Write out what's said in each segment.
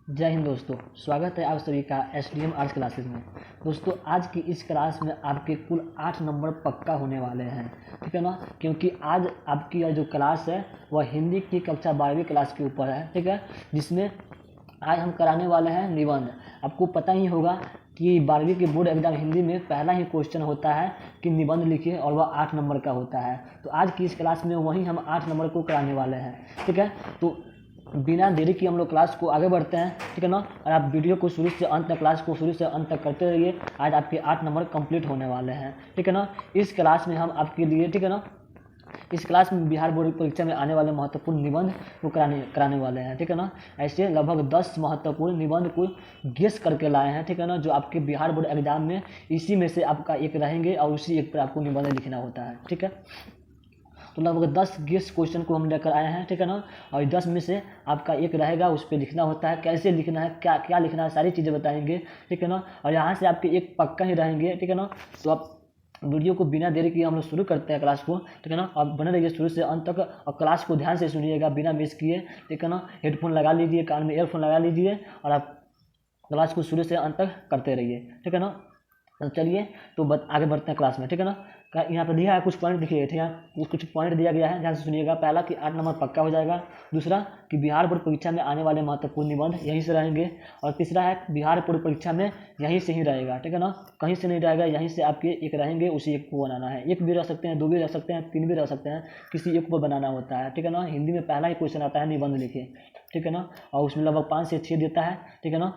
जय हिंद दोस्तों, स्वागत है आप सभी का एसडीएम आर्ट्स क्लासेस में। दोस्तों आज की इस क्लास में आपके कुल 8 नंबर पक्का होने वाले हैं, ठीक है ना। क्योंकि आज आपकी जो क्लास है वह हिंदी की कक्षा 12वीं क्लास के ऊपर है, ठीक है। जिसमें आज हम कराने वाले हैं निबंध। आपको पता ही होगा कि 12वीं के बोर्ड एग्जाम हिंदी में पहला ही क्वेश्चन होता है कि निबंध लिखिए और वह 8 नंबर का होता है। तो आज की इस क्लास में वही हम 8 नंबर को कराने वाले हैं, ठीक है। तो बिना देरी की हम लोग क्लास को आगे बढ़ते हैं, ठीक है ना। और आप वीडियो को शुरू से अंत तक, क्लास को शुरू से अंत तक करते रहिए। आज आपके 8 नंबर कंप्लीट होने वाले हैं, ठीक है ना। इस क्लास में हम आपके लिए, ठीक है ना, इस क्लास में बिहार बोर्ड परीक्षा में आने वाले महत्वपूर्ण निबंध को कराने वाले हैं, ठीक है ना। ऐसे लगभग 10 महत्वपूर्ण निबंध को गेस करके लाए हैं, ठीक है ना, जो आपके बिहार बोर्ड एग्जाम में इसी में से आपका एक रहेंगे और उसी एक पर आपको निबंध लिखना होता है, ठीक है। तो लगभग 10 गेस क्वेश्चन को हम लेकर आए हैं, ठीक है ना। और 10 में से आपका एक रहेगा, उस पर लिखना होता है, कैसे लिखना है, क्या क्या लिखना है, सारी चीज़ें बताएंगे, ठीक है ना। और यहाँ से आपके एक पक्का ही रहेंगे, ठीक है ना। तो आप वीडियो को बिना देरी किए हम लोग शुरू करते हैं क्लास को, ठीक है ना। आप बने रहिए शुरू से अंत तक और क्लास को ध्यान से सुनिएगा बिना मिस किए, ठीक है ना। हेडफोन लगा लीजिए, कान में ईयरफोन लगा लीजिए और आप क्लास को शुरू से अंत तक करते रहिए, ठीक है ना। तो चलिए तो आगे बढ़ते हैं क्लास में, ठीक है ना। यहाँ पर दिया है कुछ पॉइंट, देखिए ठीक है, कुछ पॉइंट दिया गया है, ध्यान से सुनिएगा। पहला कि 8 नंबर पक्का हो जाएगा। दूसरा कि बिहार बोर्ड परीक्षा में आने वाले महत्वपूर्ण निबंध यहीं से रहेंगे। और तीसरा है बिहार बोर्ड परीक्षा में यहीं से ही रहेगा, ठीक है ना, कहीं से नहीं रहेगा, यहीं से आपके एक रहेंगे, उसी एक को बनाना है। एक भी रह सकते हैं, दो भी रह सकते हैं, तीन भी रह सकते हैं, किसी एक को बनाना होता है, ठीक है ना। हिंदी में पहला ही क्वेश्चन आता है निबंध लिखिए, ठीक है ना। और उसमें लगभग 5 से 6 देता है, ठीक है ना।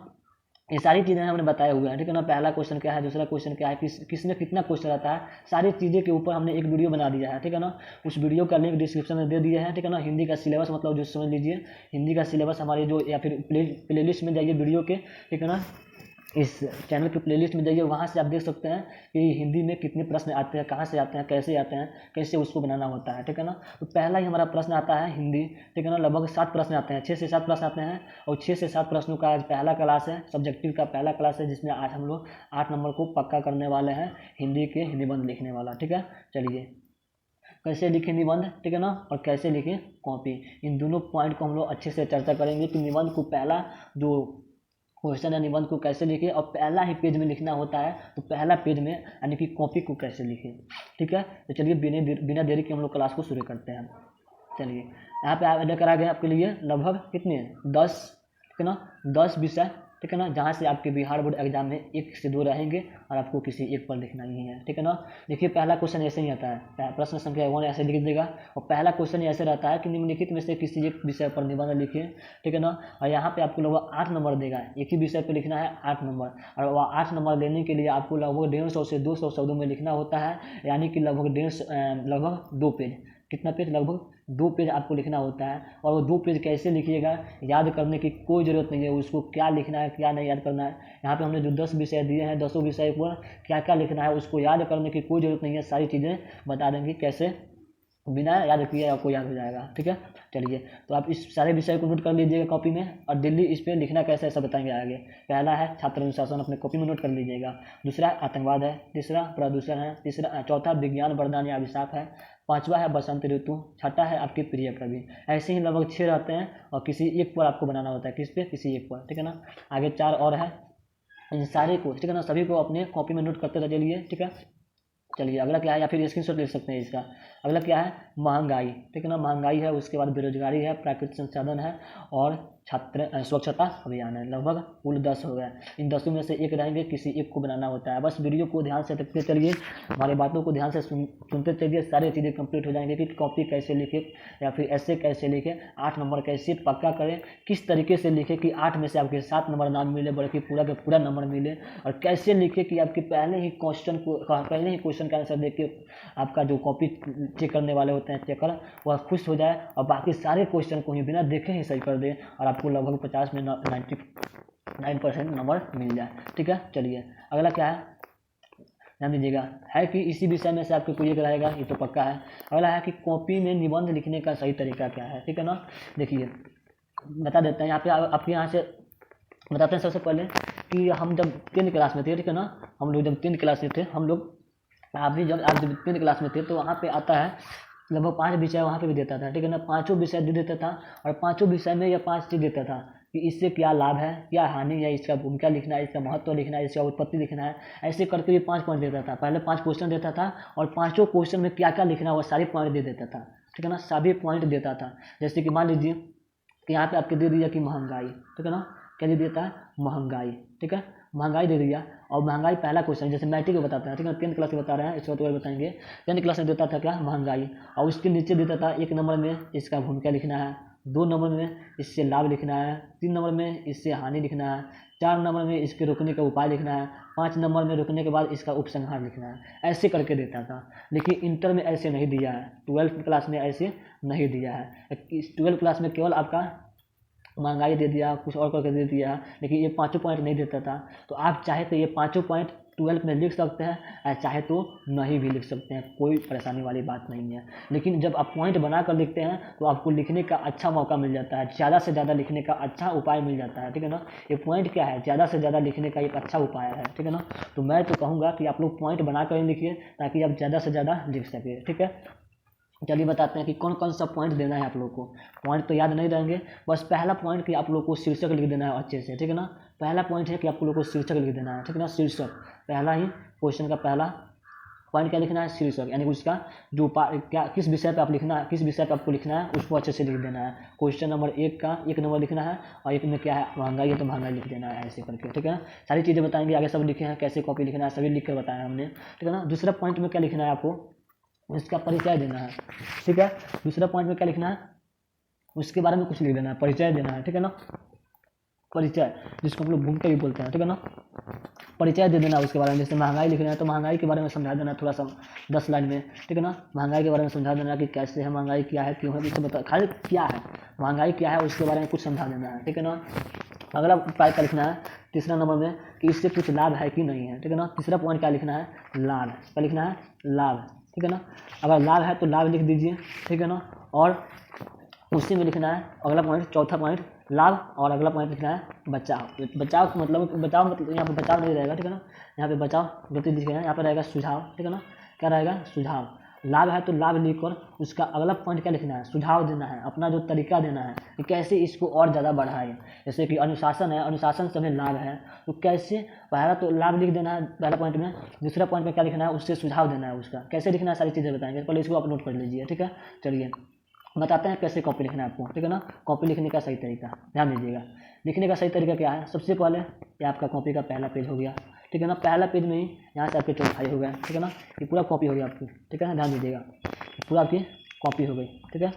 ये सारी चीज़ें हमने बताए हुए हैं, ठीक है ना। पहला क्वेश्चन क्या है, दूसरा क्वेश्चन क्या है, किसमें कितना क्वेश्चन आता है, सारी चीज़ें के ऊपर हमने एक वीडियो बना दिया है, ठीक है ना। उस वीडियो का लिंक डिस्क्रिप्शन में दे दिए हैं, ठीक है ना। हिंदी का सिलेबस मतलब जो समझ लीजिए, हिंदी का सिलेबस हमारे जो, या फिर प्लेलिस्ट में जाइए वीडियो के, ठीक है ना। इस चैनल के प्लेलिस्ट में जाइए, वहाँ से आप देख सकते हैं कि हिंदी में कितने प्रश्न आते हैं, कहाँ से आते हैं, कैसे आते हैं, कैसे उसको बनाना होता है, ठीक है ना। तो पहला ही हमारा प्रश्न आता है हिंदी, ठीक है ना। लगभग 7 प्रश्न आते हैं, 6 से 7 प्रश्न आते हैं। और 6 से 7 प्रश्नों का आज पहला क्लास है, सब्जेक्टिव का पहला क्लास है, जिसमें आज हम लोग 8 नंबर को पक्का करने वाले हैं हिंदी के निबंध लिखने वाला, ठीक है। चलिए कैसे लिखें निबंध, ठीक है ना, और कैसे लिखें कॉपी, इन दोनों पॉइंट को हम लोग अच्छे से चर्चा करेंगे कि निबंध को पहला जो क्वेश्चन है निबंध को कैसे लिखे, और पहला ही पेज में लिखना होता है, तो पहला पेज में यानी कि कॉपी को कैसे लिखे, ठीक है। तो चलिए बिना देरी के हम लोग क्लास को शुरू करते हैं। चलिए यहाँ पे लेकर आ गए आपके लिए लगभग कितने 10, ठीक है ना, 10 विषय, ठीक है ना, जहाँ से आपके बिहार बोर्ड एग्जाम में 1 से 2 रहेंगे और आपको किसी एक पर लिखना ही है, ठीक है ना। देखिए पहला क्वेश्चन ऐसे ही आता है, प्रश्न संख्या 1 ऐसे लिख देगा। और पहला क्वेश्चन ऐसे रहता है कि निम्नलिखित में से किसी एक विषय पर निबंध लिखिए, ठीक है ना। और यहाँ पे आपको लगभग 8 नंबर देगा, एक ही विषय पर लिखना है 8 नंबर। और वह 8 नंबर लेने के लिए आपको लगभग 150 से 200 शब्दों में लिखना होता है, यानी कि लगभग 2 पेज। कितना पेज? लगभग 2 पेज आपको लिखना होता है। और वो 2 पेज कैसे लिखिएगा, याद करने की कोई ज़रूरत नहीं है, उसको क्या लिखना है क्या नहीं याद करना है। यहाँ पे हमने जो 10 विषय दिए हैं, 10 विषय पर क्या क्या लिखना है उसको याद करने की कोई ज़रूरत नहीं है, सारी चीज़ें बता देंगे कैसे बिना याद किए आपको याद हो जाएगा, ठीक है। चलिए तो आप इस सारे विषय को नोट कर लीजिएगा कॉपी में, और दिल्ली इस पर लिखना कैसे ऐसा बताएंगे आगे। पहला है छात्र अनुशासन, अपने कॉपी में नोट कर लीजिएगा। दूसरा आतंकवाद है। तीसरा प्रदूषण है। चौथा विज्ञान वरदान या अभिशाप है। पांचवा है बसंत ऋतु। छठा है आपके प्रिय कवि। ऐसे ही लगभग 6 रहते हैं और किसी एक पर आपको बनाना होता है, किस पे? किसी एक पर, ठीक है ना। आगे 4 और है, इन सारे को, ठीक है ना, सभी को अपने कॉपी में नोट करते चलिए, ठीक है। चलिए अगला क्या है, या फिर स्क्रीनशॉट ले सकते हैं इसका। अगला क्या है? महंगाई, ठीक है ना, महंगाई है। उसके बाद बेरोजगारी है, प्राकृतिक संसाधन है, और छात्र स्वच्छता अभियान है। लगभग कुल 10 हो गए। इन 10 में से एक रहेंगे, किसी एक को बनाना होता है। बस वीडियो को ध्यान से देखते चलिए, हमारी बातों को ध्यान से सुनते चलिए, सारी चीज़ें कंप्लीट हो जाएंगे कि कॉपी कैसे लिखे या फिर ऐसे कैसे लिखे, 8 नंबर कैसे पक्का करें, किस तरीके से लिखे कि 8 में से आपके 7 नंबर ना मिले बल्कि पूरा का पूरा नंबर मिले, और कैसे लिखे कि आपके पहले ही क्वेश्चन का आंसर देख के आपका जो कॉपी चेक करने वाले होते हैं चेकर, वह खुश हो जाए और बाकी सारे क्वेश्चन को ही बिना देखे ही सही कर दे, और आपको लगभग 50 में 99% नंबर मिल जाए, ठीक है। चलिए अगला क्या है, ध्यान दीजिएगा, है कि इसी विषय में से आपको कोई एक रहेगा, ये तो पक्का है। अगला है कि कॉपी में निबंध लिखने का सही तरीका क्या है, ठीक है ना। देखिए बता देते हैं, यहाँ पे आपके यहाँ से बताते हैं सबसे पहले कि हम जब 10th क्लास में थे, ठीक है ना, हम लोग जब 10th क्लास में थे, हम लोग आप जब 10th क्लास में थे तो वहाँ पे आता है लगभग 5 विषय वहाँ पे भी देता था, ठीक है ना। 5 विषय दे देता था, और 5 विषय में यह 5 चीज़ देता था कि इससे क्या लाभ है, क्या हानि है, इसका भूमिका लिखना है, इसका महत्व लिखना है, इसका उत्पत्ति लिखना है। ऐसे करके भी 5 पॉइंट देता था। पहले 5 क्वेश्चन देता था और पाँचों क्वेश्चन में क्या क्या लिखना है वो सारे पॉइंट दे देता था, ठीक है ना, सभी पॉइंट देता था। जैसे कि मान लीजिए कि यहाँ पे आपके दे दिया कि महंगाई, ठीक है ना, क्या दे देता है, महंगाई, ठीक है, महंगाई दे दिया। और महंगाई पहला क्वेश्चन जैसे मैट्रिक में बताता है, ठीक है, 10th क्लास में बता रहे हैं, इसके बाद बताएंगे। 10th क्लास में देता था क्या, महंगाई, और उसके नीचे देता था 1 नंबर में इसका भूमिका लिखना है, 2 नंबर में इससे लाभ लिखना है, 3 नंबर में इससे हानि लिखना है, 4 नंबर में इसके रोकने का उपाय लिखना है, 5 नंबर में रोकने के बाद इसका उपसंहार लिखना है। ऐसे करके देता था। लेकिन इंटर में ऐसे नहीं दिया है, 12th क्लास में ऐसे नहीं दिया है। 12th क्लास में केवल आपका महंगाई दे दिया, कुछ और करके दे दिया, लेकिन ये 5 पॉइंट नहीं देता था। तो आप चाहे तो ये 5 पॉइंट 12th में लिख सकते हैं, या चाहे तो नहीं भी लिख सकते हैं, कोई परेशानी वाली बात नहीं है। लेकिन जब आप पॉइंट बना कर लिखते हैं तो आपको लिखने का अच्छा मौका मिल जाता है, ज़्यादा से ज़्यादा लिखने का अच्छा उपाय मिल जाता है, ठीक है ना। ये पॉइंट क्या है, ज़्यादा से ज़्यादा लिखने का एक अच्छा उपाय है, ठीक है ना। तो मैं तो कहूँगा कि आप लोग पॉइंट बना कर लिखिए ताकि आप ज़्यादा से ज़्यादा लिख सकें, ठीक है। चलिए बताते हैं कि कौन कौन सा पॉइंट देना है आप लोग को। पॉइंट तो याद नहीं रहेंगे, बस पहला पॉइंट कि आप लोग को शीर्षक लिख देना है अच्छे से, ठीक है ना। पहला पॉइंट है कि आप लोग को शीर्षक लिख देना है, ठीक है ना, शीर्षक। पहला ही क्वेश्चन का पहला पॉइंट क्या लिखना है, शीर्षक, यानी उसका जो क्या किस विषय पे आप लिखना है, किस विषय पे आपको लिखना है उसको अच्छे से लिख देना है। क्वेश्चन नंबर 1 का 1 नंबर लिखना है, और 1 में क्या है, महंगाई है तो महंगाई लिख देना है, ऐसे करके, ठीक है ना। सारी चीज़ें बताएंगे, आगे सब लिखे हैं, कैसे कॉपी लिखना है सभी लिख कर बताया हमने, ठीक है ना। दूसरा पॉइंट में क्या लिखना है आपको, उसका परिचय देना है, ठीक है। दूसरा पॉइंट में क्या लिखना है, उसके बारे में कुछ लिख देना है, परिचय देना है, ठीक है ना। परिचय जिसको हम लोग भूमिका भी बोलते हैं, ठीक है ना। परिचय दे देना उसके बारे में। जैसे महंगाई लिखना है तो महंगाई के बारे में समझा देना थोड़ा सा 10 लाइन में, ठीक है ना। महंगाई के बारे में समझा देना कि कैसे है महंगाई, क्या है, क्यों है, इसे बता, खाली क्या है महंगाई, क्या है उसके बारे में कुछ समझा देना है, ठीक है ना। अगला पॉइंट क्या लिखना है, तीसरा नंबर में कि इससे कुछ लाभ है कि नहीं है, ठीक है ना। तीसरा पॉइंट क्या लिखना है, लाभ, क्या लिखना है, लाभ, ठीक है ना। अगर लाभ है तो लाभ लिख दीजिए, ठीक है ना। और उसी में लिखना है अगला पॉइंट, चौथा पॉइंट लाभ, और अगला पॉइंट लिखना है बचाव। बचाव मतलब यहाँ पे बचाव नहीं रहेगा, ठीक है ना। यहाँ पे बचाव गलती लिखेगा, यहाँ पे रहेगा सुझाव, ठीक है ना। क्या रहेगा, सुझाव। लाभ है तो लाभ लिखकर उसका अगला पॉइंट क्या लिखना है, सुझाव देना है, अपना जो तरीका देना है कि कैसे इसको और ज़्यादा बढ़ाए। जैसे कि अनुशासन है, अनुशासन से हमें लाभ है, तो कैसे, पहला तो लाभ लिख देना है पहला पॉइंट में। दूसरा पॉइंट में क्या लिखना है, उससे सुझाव देना है, उसका कैसे लिखना है सारी चीज़ें बताएंगे, पहले इसको आप नोट कर लीजिए, ठीक है। चलिए बताते हैं कैसे कॉपी लिखना है आपको, ठीक है ना। कॉपी लिखने का सही तरीका ध्यान दीजिएगा। लिखने का सही तरीका क्या है, सबसे पहले ये आपका कॉपी का पहला पेज हो गया, ठीक है ना। पहला पेज में ही यहाँ से आपके चौथाई हो गया, ठीक है ना। ये पूरा कॉपी हो गया आपकी, ठीक है ना, ध्यान दीजिएगा, पूरा आपकी कॉपी हो गई, ठीक है,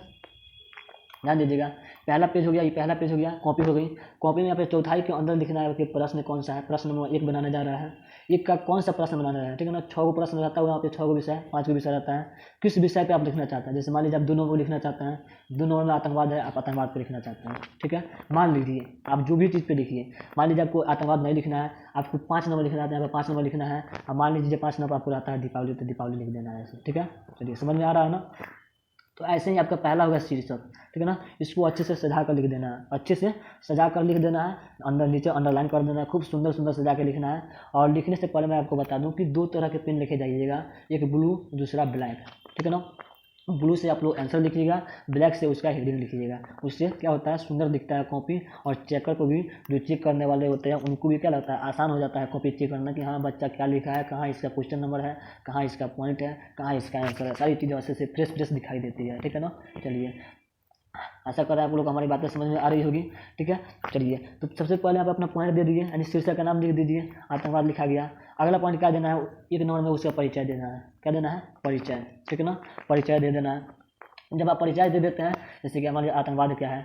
ध्यान दीजिएगा। पहला पेज हो गया, ये पहला पेज हो गया, कॉपी हो गई। कॉपी में यहाँ पे चौथाई के अंदर लिखना है कि प्रश्न कौन सा है, प्रश्न नंबर 1 बनाने जा रहा है। 1 का कौन सा प्रश्न बनाना है, ठीक है ना। 6 गो प्रश्न रहता है वहाँ पे, 6 गो विषय, 5 गो विषय रहता है। किस विषय पे आप लिखना चाहते हैं, जैसे मान लीजिए आप 2 नंबर को लिखना चाहते हैं, 2 नंबर में आतंकवाद है, आप आतंकवाद पर लिखना चाहते हैं, ठीक है। मान लीजिए आप जो भी चीज़ पे लिखिए, मान लीजिए आपको आतंकवाद नहीं लिखना है, आपको 5 नंबर लिखना है, यहाँ पे 5 नंबर लिखना है। और मान लीजिए 5 नंबर आपको रहता है दीपावली, तो दीपावली लिख देना है ऐसे, ठीक है। चलिए समझ में आ रहा है ना। तो ऐसे ही आपका पहला होगा शीर्षक, ठीक है ना। इसको अच्छे से सजा कर लिख देना है, अच्छे से सजा कर लिख देना है, अंदर नीचे अंडरलाइन कर देना है, खूब सुंदर सुंदर सजा के लिखना है। और लिखने से पहले मैं आपको बता दूं कि 2 तरह के पेन लिखे जाइएगा, एक ब्लू दूसरा ब्लैक, ठीक है ना। ब्लू से आप लोग आंसर लिखिएगा, ब्लैक से उसका हेडिंग लिखिएगा। उससे क्या होता है, सुंदर दिखता है कॉपी, और चेकर को भी, जो चेक करने वाले होते हैं उनको भी क्या लगता है, आसान हो जाता है कॉपी चेक करना कि हाँ बच्चा क्या लिखा है, कहाँ इसका क्वेश्चन नंबर है, कहाँ इसका पॉइंट है, कहाँ इसका आंसर है, सारी चीज़ें अच्छे से फ्रेश फ्रेश दिखाई देती है, ठीक है ना। चलिए आशा कर रहा है आप लोग हमारी बातें समझ में आ रही होगी, ठीक है। चलिए तो सबसे पहले आप अपना पॉइंट दे दीजिए, यानी शीर्षक का नाम लिख दीजिए, आतंकवाद लिखा गया। अगला पॉइंट क्या देना है, 1 नंबर में उसका परिचय देना है, क्या देना है, परिचय, ठीक है ना, परिचय दे देना है। जब आप परिचय दे देते हैं, जैसे कि हमारे आतंकवाद क्या है,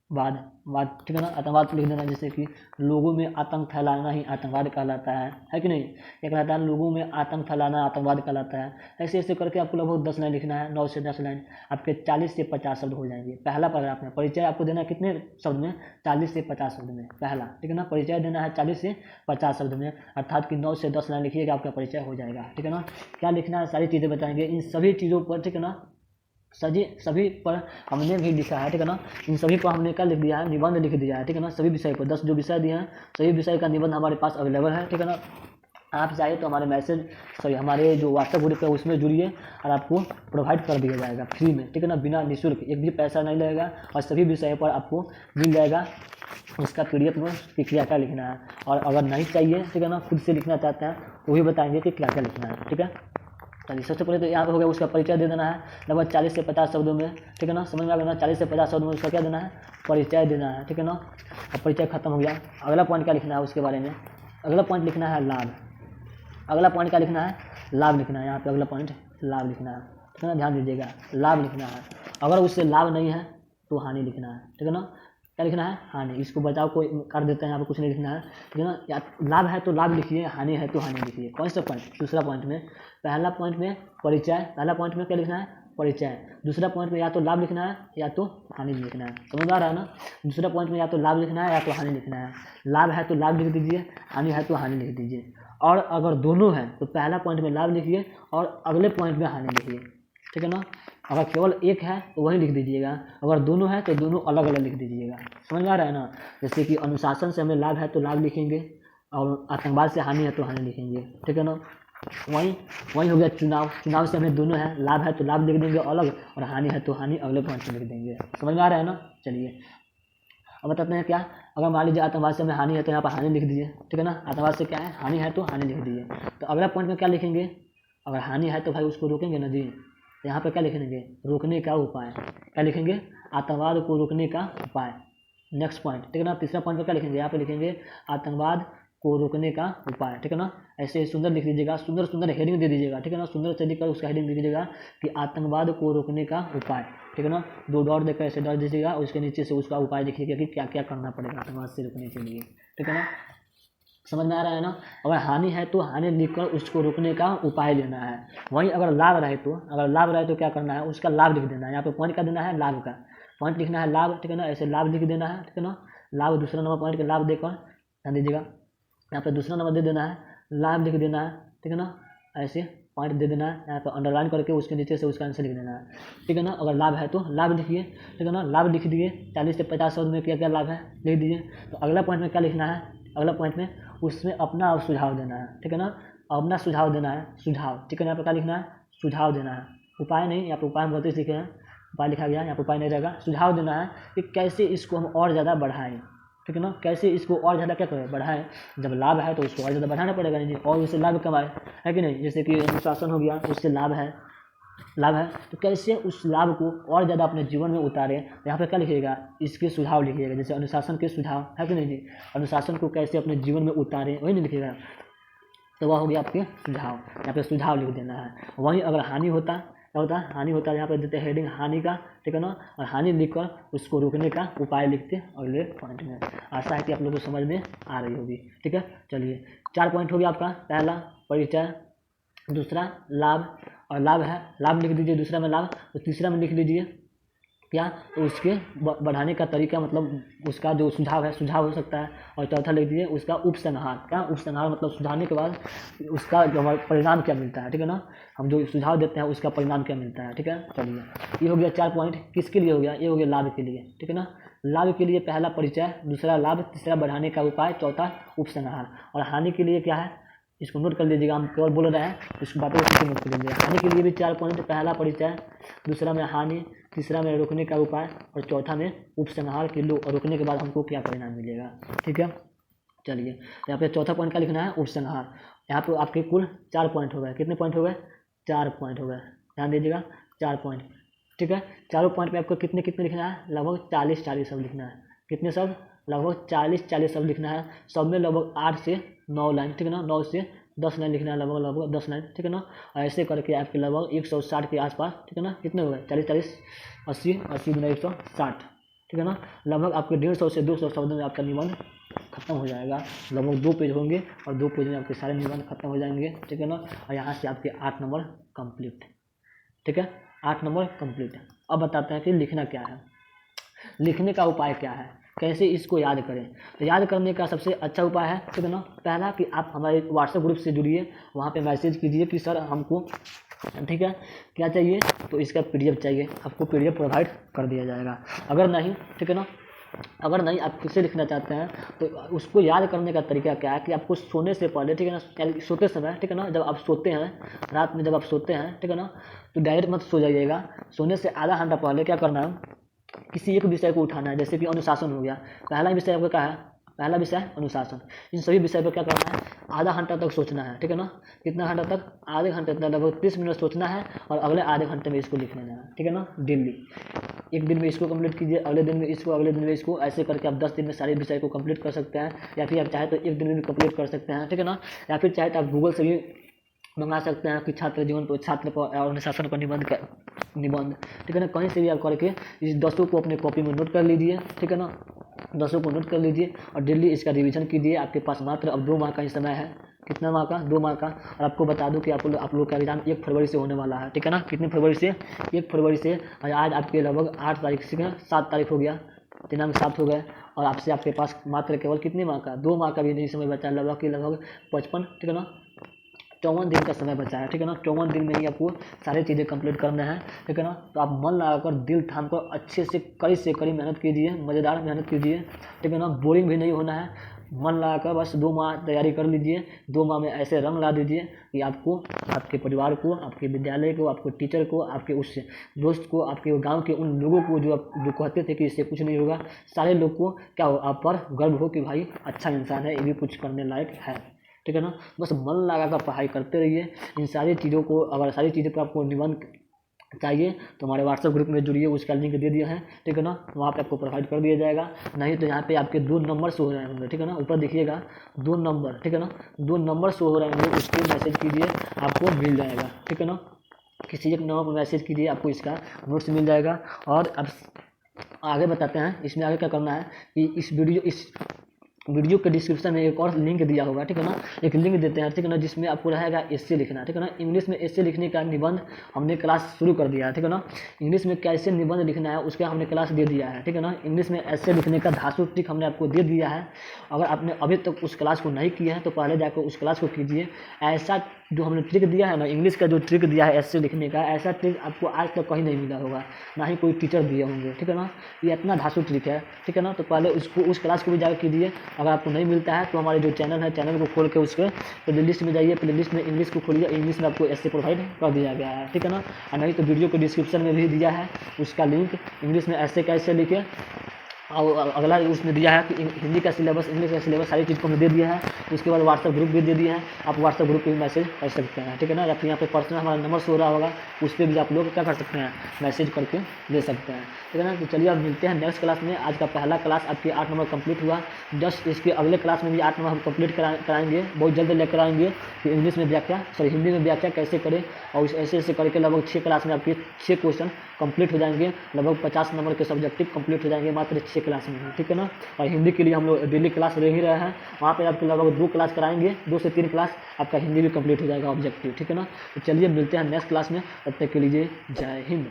वाद, ठीक है ना। आतंकवाद लिख देना, जैसे कि लोगों में आतंक फैलाना ही आतंकवाद कहलाता है कि नहीं। एक रहता है लोगों में आतंक फैलाना आतंकवाद कहलाता है। ऐसे ऐसे करके आपको लगभग 10 लाइन लिखना है, 9 से 10 लाइन, आपके 40 से 50 शब्द हो जाएंगे। पहला पैराग्राफ में परिचय आपको देना है कितने शब्द में, 40 से 50 शब्द में पहला, ठीक है ना। परिचय देना है 40 से 50 शब्द में, अर्थात कि 9 से 10 लाइन लिखिएगा, आपका परिचय हो जाएगा, ठीक है ना। क्या लिखना है सारी चीज़ें बताएंगे, इन सभी चीज़ों पर, ठीक है ना, सभी पर हमने भी लिखा है, ठीक है ना। इन सभी पर हमने क्या लिख दिया है, निबंध लिख दिया है, ठीक है ना। सभी विषय पर 10 जो विषय दिए हैं, सभी विषय का निबंध हमारे पास अवेलेबल है, ठीक है ना। आप चाहे तो हमारे जो व्हाट्सएप ग्रुप है उसमें जुड़िए और आपको प्रोवाइड कर दिया जाएगा फ्री में, ठीक है ना, बिना निःशुल्क, एक भी पैसा नहीं लगेगा और सभी विषय पर आपको मिल जाएगा उसका PDF में कि क्या क्या लिखना है। और अगर नहीं चाहिए, ठीक है ना, खुद से लिखना चाहते हैं तो भी बताएंगे कि क्या क्या लिखना है, ठीक है। चलिए सबसे पहले तो यहाँ पे हो गया, उसका परिचय दे देना है लगभग 40 से 50 शब्दों में, ठीक है ना, समझ में आ गया ना, 40 से 50 शब्दों में उसका क्या देना है, परिचय देना है, ठीक है ना। अब परिचय खत्म हो गया, अगला पॉइंट क्या लिखना है उसके बारे में, अगला पॉइंट लिखना है लाभ। अगला पॉइंट क्या लिखना है, लाभ लिखना है, यहाँ पे अगला पॉइंट लाभ लिखना है, ठीक है ना, ध्यान दीजिएगा, लाभ लिखना है। अगर उससे लाभ नहीं है तो हानि लिखना है, ठीक है ना। क्या लिखना है, हानि, इसको बचाव को कर देते हैं, यहाँ पे कुछ नहीं लिखना है, ठीक है ना। या लाभ है तो लाभ लिखिए, हानि है तो हानि लिखिए। कौन सा पॉइंट, दूसरा पॉइंट में, पहला पॉइंट में परिचय, पहला पॉइंट में क्या लिखना है, परिचय, दूसरा पॉइंट में या तो लाभ लिखना है या तो हानि लिखना है, समझ आ रहा है ना। दूसरा पॉइंट में या तो लाभ लिखना है या तो हानि लिखना है, लाभ है तो लाभ लिख दीजिए, हानि है तो हानि लिख दीजिए। और अगर दोनों हैं तो पहला पॉइंट में लाभ लिखिए और अगले पॉइंट में हानि लिखिए, ठीक है ना। अगर केवल एक है तो वही लिख दीजिएगा, अगर दोनों है तो दोनों अलग अलग लिख दीजिएगा, समझ में आ रहा है ना। जैसे कि अनुशासन से हमें लाभ है तो लाभ लिखेंगे और आतंकवाद से हानि है तो हानि लिखेंगे, ठीक है ना। वही हो गया चुनाव, चुनाव से हमें दोनों है, लाभ है तो लाभ लिख देंगे अलग और हानि है तो हानि अगले पॉइंट में लिख देंगे, समझ में आ रहा है ना। चलिए अब बताते हैं क्या, अगर मान लीजिए आतंकवाद से हमें हानि है तो यहाँ पर हानि लिख दीजिए, ठीक है ना। आतंकवाद से क्या है, हानि है तो हानि लिख दीजिए। तो अगला पॉइंट में क्या लिखेंगे, अगर हानि है तो भाई उसको रोकेंगे ना जी, तो यहाँ पे क्या लिखेंगे, रोकने का उपाय, क्या लिखेंगे, आतंकवाद को रोकने का उपाय। नेक्स्ट पॉइंट, ठीक है ना, तीसरा पॉइंट पर क्या लिखेंगे, यहाँ पे लिखेंगे आतंकवाद को रोकने का उपाय, ठीक है ना। ऐसे सुंदर लिख दीजिएगा, सुंदर सुंदर हेडिंग दे दीजिएगा, ठीक है ना, सुंदर से लिखकर उसका हेडिंग दे दीजिएगा कि आतंकवाद को रोकने का उपाय, ठीक है ना। 2 डॉट देकर ऐसे डाल दीजिएगा, उसके नीचे से उसका उपाय लिखिएगा कि क्या क्या करना पड़ेगा आतंकवाद से रोकने के लिए, ठीक है ना, समझ में आ रहा है ना। अगर हानि है तो हानि लिखकर उसको रोकने का उपाय लेना है। वहीं अगर लाभ रहे तो क्या करना है, उसका लाभ लिख देना है। यहाँ पे पॉइंट क्या देना है, लाभ का पॉइंट लिखना है, लाभ, ठीक है ना, ऐसे लाभ लिख देना है, ठीक है ना। लाभ दूसरा नंबर पॉइंट के लाभ देकर ध्यान दीजिएगा, यहाँ पे दूसरा नंबर दे देना है, लाभ लिख देना है, ठीक है ना। ऐसे पॉइंट दे देना है, यहाँ पर अंडरलाइन करके उसके नीचे से उसका आंसर लिख देना है, ठीक है ना। अगर लाभ है तो लाभ लिखिए, ठीक है ना, लाभ लिख दिए, 40 से 50 शब्द में क्या क्या लाभ है लिख दीजिए। तो अगला पॉइंट में क्या लिखना है, अगला पॉइंट में उसमें अपना सुझाव देना है, ठीक है ना, अपना सुझाव देना है, सुझाव, ठीक है ना। यहाँ पर क्या लिखना है, सुझाव देना है, उपाय नहीं, यहाँ पर उपाय हम गलती सीखे हैं, उपाय लिखा गया, यहाँ पर उपाय नहीं रहेगा, सुझाव देना है कि कैसे इसको हम और ज़्यादा बढ़ाएं, ठीक है ना, कैसे इसको और ज़्यादा क्या करें, बढ़ाएं। जब लाभ है तो उसको और ज़्यादा बढ़ाना पड़ेगा नहीं, और उससे लाभ कमाए, है कि नहीं। जैसे कि अनुशासन हो गया, उससे लाभ है तो कैसे उस लाभ को और ज़्यादा अपने जीवन में उतारें, यहाँ पे क्या लिखिएगा, इसके सुझाव लिखिएगा। जैसे अनुशासन के सुझाव, है कि नहीं जी, अनुशासन को कैसे अपने जीवन में उतारें, वही नहीं लिखिएगा, तो वह हो गया आपके सुझाव, यहाँ पे सुझाव लिख देना है। वहीं अगर हानि होता, क्या होता है, हानि होता है, यहाँ पे देते हैं हेडिंग हानि का, ठीक है ना, और हानि लिखकर उसको रोकने का उपाय लिखते हैं अगले पॉइंट में। आशा है कि आप लोगों को समझ में आ रही होगी, ठीक है। चलिए 4 पॉइंट हो गया आपका, पहला परिचय, दूसरा लाभ, और लाभ है, लाभ लिख दीजिए, दूसरा में लाभ, तो तीसरा में लिख लीजिए क्या, तो उसके बढ़ाने का तरीका, मतलब उसका जो सुझाव है, सुझाव हो सकता है। और चौथा लिख दीजिए उसका उपसंहार, क्या उपसंहार, मतलब सुझाने के बाद उसका जो हमारा परिणाम क्या मिलता है, ठीक है ना, हम जो सुझाव देते हैं उसका परिणाम क्या मिलता है, ठीक है। चलिए ये हो गया 4 पॉइंट, किसके लिए हो गया, ये हो गया लाभ के लिए, ठीक है ना। लाभ के लिए पहला परिचय, दूसरा लाभ, तीसरा बढ़ाने का उपाय, चौथा उपसंहार। और हानि के लिए क्या है, इसको नोट कर लीजिएगा, हम केवल बोल रहे हैं, इसको बातों को नोट कर लीजिएगा। हानि के लिए भी 4 पॉइंट, पहला परिचय, दूसरा में हानि, तीसरा में रोकने का उपाय, और चौथा में उपसंहार के लो, और रोकने के बाद हमको क्या परिणाम मिलेगा, ठीक है। चलिए यहाँ पे चौथा पॉइंट क्या लिखना है, उपसंहार। यहाँ पे आपके कुल 4 पॉइंट हो गए, कितने पॉइंट हो गए, 4 पॉइंट हो गए, ध्यान दीजिएगा, 4 पॉइंट, ठीक है। चारों पॉइंट पे आपको कितने कितने लिखना है, लगभग 40 शब्द लिखना है, कितने शब्द, लगभग 40 शब्द लिखना है। सब में लगभग 8 से 9 लाइन, ठीक है ना, 9 से 10 लाइन लिखना है, लगभग 10 लाइन, ठीक है ना। और ऐसे करके आपके लगभग 160 के आसपास, ठीक है ना, कितने हो गए, 40 80 गुना 160, ठीक है ना। लगभग आपके 150 से 200 शब्दों में आपका निबंध खत्म हो जाएगा। लगभग 2 पेज होंगे और 2 पेज में आपके सारे निबंध खत्म हो जाएंगे, ठीक है ना। और यहाँ से आपके 8 नंबर कंप्लीट, ठीक है, 8 नंबर कंप्लीट। अब बताते हैं कि लिखना क्या है, लिखने का उपाय क्या है, कैसे इसको याद करें। तो याद करने का सबसे अच्छा उपाय है, ठीक है ना, पहला कि आप हमारे व्हाट्सएप ग्रुप से जुड़िए, वहाँ पे मैसेज कीजिए कि सर हमको, ठीक है, क्या चाहिए, तो इसका PDF चाहिए, आपको PDF प्रोवाइड कर दिया जाएगा। अगर नहीं, ठीक है ना, अगर नहीं आप फिर से लिखना चाहते हैं तो उसको याद करने का तरीका क्या है कि आपको सोने से पहले, ठीक है ना, सोते समय, ठीक है ना, जब आप सोते हैं रात में, जब आप सोते हैं, ठीक है ना, तो डायरेक्ट मत सो जाइएगा। सोने से आधा घंटा पहले क्या करना है, किसी एक विषय को उठाना है। जैसे कि अनुशासन हो गया, पहला विषय आपका क्या है, पहला विषय अनुशासन। इन सभी विषय पर क्या करना है, आधा घंटा तक सोचना है, ठीक है ना। कितना घंटा तक, आधे घंटे तक, लगभग 30 मिनट सोचना है और अगले आधे घंटे में इसको लिख लेना है, ठीक है ना, डेली। एक दिन में इसको कंप्लीट कीजिए, अगले दिन में इसको, अगले दिन में इसको, ऐसे करके आप 10 दिन में सारे विषय को कंप्लीट कर सकते हैं। या फिर आप चाहे तो एक दिन में भी कंप्लीट कर सकते हैं, ठीक है ना। या फिर चाहे तो आप गूगल से भी मंगा सकते हैं कि छात्र जीवन पर, छात्र पर अनुशासन पर निबंध, ठीक है ना, कहीं से भी आप करके इस 10 को अपने कॉपी में नोट कर लीजिए, ठीक है ना, 10 को नोट कर लीजिए और डेली इसका रिवीजन कीजिए। आपके पास मात्र अब 2 माह का ही समय है। कितना माह का, 2 माह का। और आपको बता दूं कि आप लोग का एग्जाम 1 फरवरी से होने वाला है, ठीक है ना। कितने फरवरी से, 1 फरवरी से। और आज आपके लगभग 8 तारीख से 7 तारीख हो गया, दिनांक 7 हो गए। और आपसे आपके पास मात्र केवल कितने माह का, 2 माह का भी नहीं समय बचा है, लगभग 55, ठीक है ना, 54 दिन का समय बचा है, ठीक है ना। 54 दिन में ही आपको सारी चीज़ें कंप्लीट करना है, ठीक है ना। तो आप मन लगाकर, दिल थाम कर अच्छे से कड़ी मेहनत कीजिए, मज़ेदार मेहनत कीजिए, ठीक है ना। बोरिंग भी नहीं होना है, मन लगाकर बस 2 माह तैयारी कर लीजिए। 2 माह में ऐसे रंग ला दीजिए कि आपको, आपके परिवार को, आपके विद्यालय को, आपको टीचर को, आपके उस दोस्त को, आपके गाँव के उन लोगों को जो कहते थे कि इससे कुछ नहीं होगा, सारे लोग को क्या हो, आप पर गर्व हो कि भाई अच्छा इंसान है, ये भी कुछ करने लायक है, ठीक है ना। बस मन लगा कर पढ़ाई करते रहिए। इन सारी चीज़ों को, अगर सारी चीज़ों पर आपको निबंध चाहिए तो हमारे व्हाट्सएप ग्रुप में जुड़िए, उसका लिंक दे दिया है, ठीक है ना। वहाँ पे आपको प्रोवाइड कर दिया जाएगा। नहीं तो यहाँ पे आपके 2 नंबर शो हो रहे होंगे, ठीक है ना, ऊपर देखिएगा 2 नंबर, ठीक है ना, 2 नंबर शो हो रहे होंगे, उस पर मैसेज कीजिए, आपको मिल जाएगा, ठीक है ना। किसी एक नंबर पर मैसेज कीजिए, आपको इसका नोट्स मिल जाएगा। और अब आगे बताते हैं, इसमें आगे क्या करना है कि इस वीडियो के डिस्क्रिप्शन में एक और लिंक दिया होगा, ठीक है ना, एक लिंक देते हैं, ठीक है ना, जिसमें आपको रहेगा एस्से लिखना, ठीक है ना। इंग्लिश में एस्से लिखने का निबंध हमने क्लास शुरू कर दिया है, ठीक है ना। इंग्लिश में कैसे निबंध लिखना है उसका हमने क्लास दे दिया है, ठीक है ना। इंग्लिश में एस्से लिखने का धांसू ट्रिक हमने आपको दे दिया है। अगर आपने अभी तक उस क्लास को नहीं किया है तो पहले जाकर उस क्लास को कीजिए। ऐसा जो हमने ट्रिक दिया है ना, इंग्लिश का जो ट्रिक दिया है एस्से लिखने का, ऐसा ट्रिक आपको आज तक कहीं नहीं मिला होगा, ना ही कोई टीचर दिए होंगे, ठीक है ना। ये इतना धांसू ट्रिक है, ठीक है ना। तो पहले उसको, उस क्लास को भी जाकर कीजिए। अगर आपको नहीं मिलता है तो हमारे जो चैनल है, चैनल को खोल के उसके प्लेलिस्ट में जाइए, प्लेलिस्ट में इंग्लिश को खोलिए, इंग्लिश में आपको एस्से प्रोवाइड कर दिया गया है, ठीक है ना। और नहीं तो वीडियो को डिस्क्रिप्शन में भी दिया है उसका लिंक, इंग्लिश में एस्से कैसे लिखे। और अगला उसने दिया है कि हिंदी का सिलेबस, इंग्लिश का सिलेबस, सारी चीज़ को हमने दे दिया है। उसके बाद व्हाट्सएप ग्रुप भी दे दिया है, आप व्हाट्सएप ग्रुप पे भी मैसेज कर सकते हैं, ठीक है ना। या फिर यहाँ पे पर्सनल हमारा नंबर शो हो रहा होगा, उस पर भी आप लोग क्या कर सकते हैं, मैसेज करके ले सकते हैं, ठीक है ना। तो चलिए अब मिलते हैं नेक्स्ट क्लास में। आज का पहला क्लास आपके 8 नंबर कंप्लीट हुआ। जस्ट इसके अगले क्लास में भी 8 नंबर हम कंप्लीट कराएंगे, बहुत जल्द लेकर आएंगे कि इंग्लिश में व्याख्या, हिंदी में व्याख्या कैसे करें। और ऐसे करके लगभग 6 क्लास में आपके 6 क्वेश्चन कंप्लीट हो जाएंगे, लगभग 50 नंबर के सब्जेक्टिव कंप्लीट हो जाएंगे मात्र 6 क्लास में, ठीक है ना। और हिंदी के लिए हम लोग डेली क्लास ले ही रहे हैं, वहाँ पे आपको लगभग 2 क्लास कराएंगे, 2 से 3 क्लास आपका हिंदी भी कंप्लीट हो जाएगा ऑब्जेक्टिव, ठीक है ना। तो चलिए मिलते हैं नेक्स्ट क्लास में, तब तक के लिए जय हिंद।